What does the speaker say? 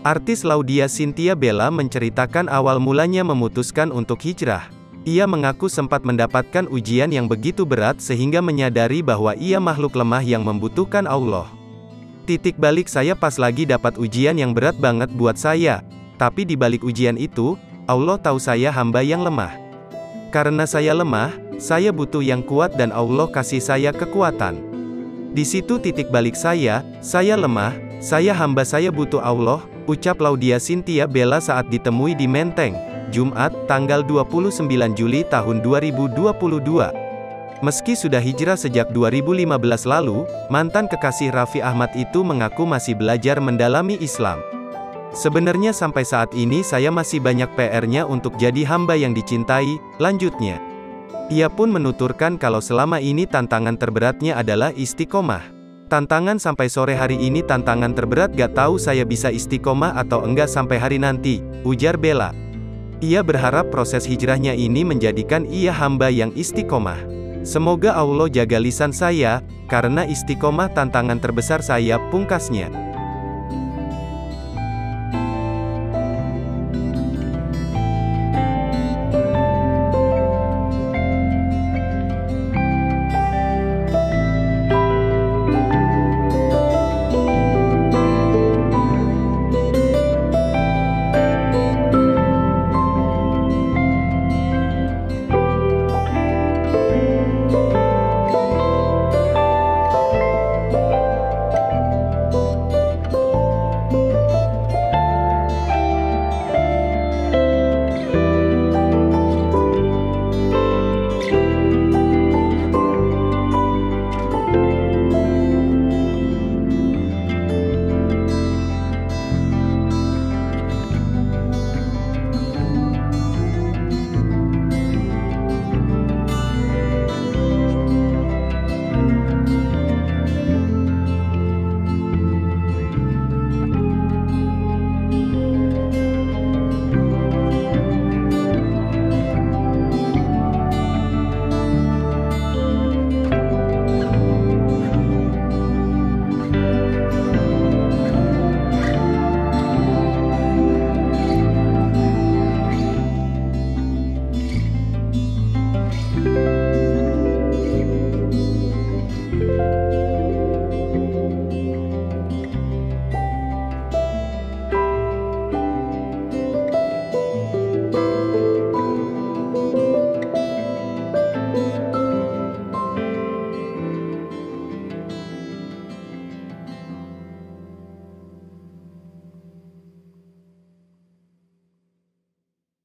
Artis Laudya Chintya Bella menceritakan awal mulanya memutuskan untuk hijrah. Ia mengaku sempat mendapatkan ujian yang begitu berat sehingga menyadari bahwa ia makhluk lemah yang membutuhkan Allah. Titik balik saya pas lagi dapat ujian yang berat banget buat saya. Tapi di balik ujian itu, Allah tahu saya hamba yang lemah. Karena saya lemah, saya butuh yang kuat dan Allah kasih saya kekuatan. Di situ titik balik saya lemah, saya hamba, saya butuh Allah, ucap Laudya Chintya Bella saat ditemui di Menteng, Jumat, tanggal 29 Juli tahun 2022. Meski sudah hijrah sejak 2015 lalu, mantan kekasih Raffi Ahmad itu mengaku masih belajar mendalami Islam. Sebenarnya sampai saat ini saya masih banyak PR-nya untuk jadi hamba yang dicintai, lanjutnya. Ia pun menuturkan kalau selama ini tantangan terberatnya adalah istiqomah. Tantangan sampai sore hari ini tantangan terberat, gak tahu saya bisa istiqomah atau enggak sampai hari nanti, ujar Bella. Ia berharap proses hijrahnya ini menjadikan ia hamba yang istiqomah. Semoga Allah jaga lisan saya, karena istiqomah tantangan terbesar saya, pungkasnya.